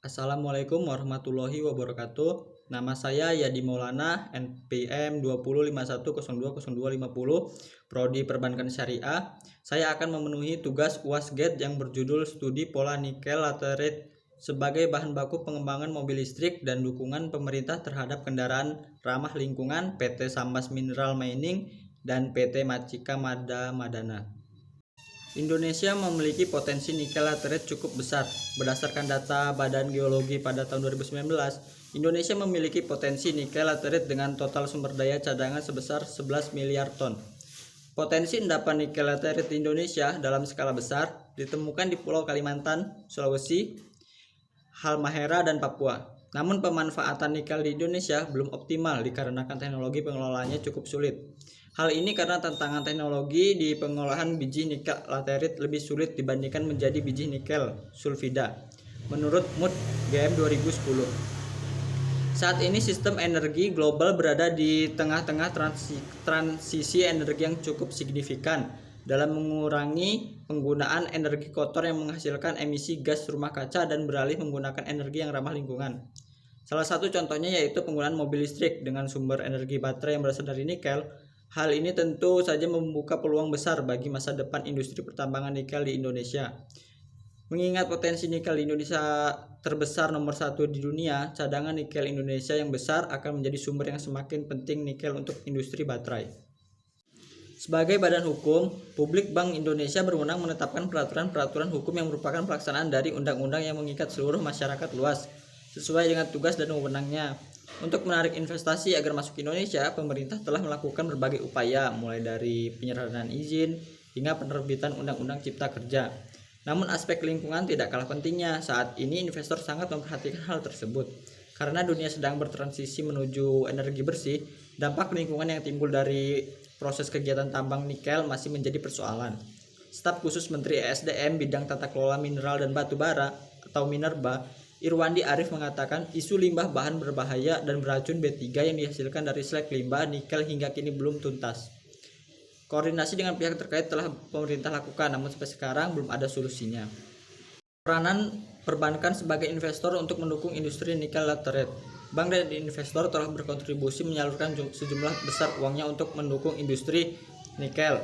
Assalamualaikum warahmatullahi wabarakatuh. Nama saya Yadi Maulana, NPM 2051020250, Prodi Perbankan Syariah. Saya akan memenuhi tugas UAS GATE yang berjudul Studi Pola Nikel Laterite sebagai bahan baku pengembangan mobil listrik dan dukungan pemerintah terhadap kendaraan ramah lingkungan PT Sambas Mineral Mining dan PT Macika Mada Madana. Indonesia memiliki potensi nikel laterite cukup besar. Berdasarkan data Badan Geologi pada tahun 2019, Indonesia memiliki potensi nikel laterite dengan total sumber daya cadangan sebesar 11 miliar ton. Potensi endapan nikel laterite di Indonesia dalam skala besar ditemukan di Pulau Kalimantan, Sulawesi, Halmahera, dan Papua. Namun pemanfaatan nikel di Indonesia belum optimal dikarenakan teknologi pengelolaannya cukup sulit. Hal ini karena tantangan teknologi di pengolahan biji nikel laterite lebih sulit dibandingkan menjadi biji nikel sulfida, menurut Mood GM 2010. Saat ini sistem energi global berada di tengah-tengah transisi energi yang cukup signifikan dalam mengurangi penggunaan energi kotor yang menghasilkan emisi gas rumah kaca dan beralih menggunakan energi yang ramah lingkungan. Salah satu contohnya yaitu penggunaan mobil listrik dengan sumber energi baterai yang berasal dari nikel. Hal ini tentu saja membuka peluang besar bagi masa depan industri pertambangan nikel di Indonesia. Mengingat potensi nikel di Indonesia terbesar nomor 1 di dunia, cadangan nikel Indonesia yang besar akan menjadi sumber yang semakin penting nikel untuk industri baterai. Sebagai badan hukum, Publik Bank Indonesia berwenang menetapkan peraturan-peraturan hukum yang merupakan pelaksanaan dari undang-undang yang mengikat seluruh masyarakat luas, sesuai dengan tugas dan wewenangnya. Untuk menarik investasi agar masuk ke Indonesia, pemerintah telah melakukan berbagai upaya, mulai dari penyerahan izin hingga penerbitan Undang-Undang Cipta Kerja. Namun aspek lingkungan tidak kalah pentingnya. Saat ini investor sangat memperhatikan hal tersebut. Karena dunia sedang bertransisi menuju energi bersih, dampak lingkungan yang timbul dari proses kegiatan tambang nikel masih menjadi persoalan. Staf khusus Menteri ESDM bidang tata kelola mineral dan batu bara atau Minerba, Irwandi Arif mengatakan isu limbah bahan berbahaya dan beracun B3 yang dihasilkan dari slag limbah nikel hingga kini belum tuntas. Koordinasi dengan pihak terkait telah pemerintah lakukan, namun sampai sekarang belum ada solusinya. Peranan perbankan sebagai investor untuk mendukung industri nikel laterite. Bank dan investor telah berkontribusi menyalurkan sejumlah besar uangnya untuk mendukung industri nikel,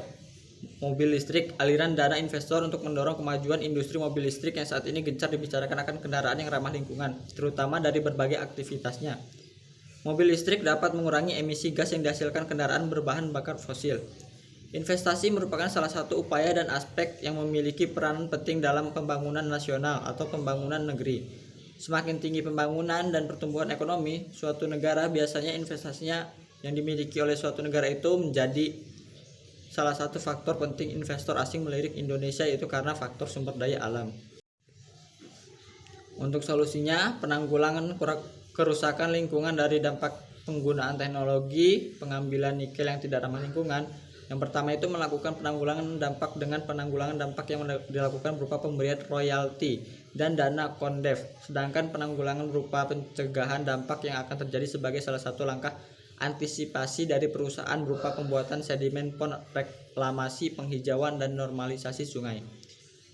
mobil listrik. Aliran dana investor untuk mendorong kemajuan industri mobil listrik yang saat ini gencar dibicarakan akan kendaraan yang ramah lingkungan, terutama dari berbagai aktivitasnya. Mobil listrik dapat mengurangi emisi gas yang dihasilkan kendaraan berbahan bakar fosil. Investasi merupakan salah satu upaya dan aspek yang memiliki peran penting dalam pembangunan nasional atau pembangunan negeri. Semakin tinggi pembangunan dan pertumbuhan ekonomi suatu negara, biasanya investasinya yang dimiliki oleh suatu negara itu menjadi salah satu faktor penting investor asing melirik Indonesia, yaitu karena faktor sumber daya alam. Untuk solusinya, penanggulangan kerusakan lingkungan dari dampak penggunaan teknologi pengambilan nikel yang tidak ramah lingkungan. Yang pertama itu melakukan penanggulangan dampak dengan penanggulangan dampak yang dilakukan berupa pemberian royalti dan dana kondef. Sedangkan penanggulangan berupa pencegahan dampak yang akan terjadi sebagai salah satu langkah antisipasi dari perusahaan berupa pembuatan sedimen pond, reklamasi, penghijauan, dan normalisasi sungai.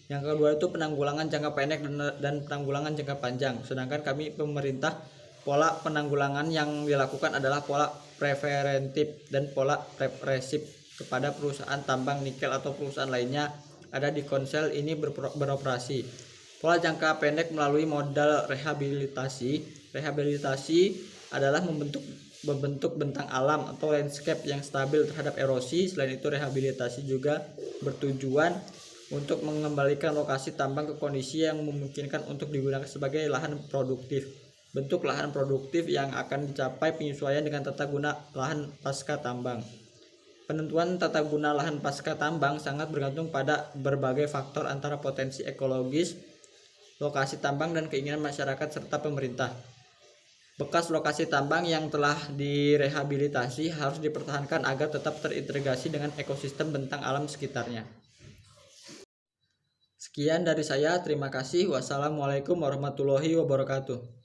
Yang kedua itu penanggulangan jangka pendek dan penanggulangan jangka panjang. Sedangkan kami pemerintah, pola penanggulangan yang dilakukan adalah pola preventif dan pola represif kepada perusahaan tambang nikel atau perusahaan lainnya ada di konsel ini beroperasi. Pola jangka pendek melalui modal rehabilitasi. Rehabilitasi adalah membentuk bentang alam atau landscape yang stabil terhadap erosi. Selain itu, rehabilitasi juga bertujuan untuk mengembalikan lokasi tambang ke kondisi yang memungkinkan untuk digunakan sebagai lahan produktif. Bentuk lahan produktif yang akan dicapai penyesuaian dengan tata guna lahan pasca tambang. Penentuan tata guna lahan pasca tambang sangat bergantung pada berbagai faktor antara potensi ekologis, lokasi tambang, dan keinginan masyarakat serta pemerintah. Bekas lokasi tambang yang telah direhabilitasi harus dipertahankan agar tetap terintegrasi dengan ekosistem bentang alam sekitarnya. Sekian dari saya, terima kasih. Wassalamualaikum warahmatullahi wabarakatuh.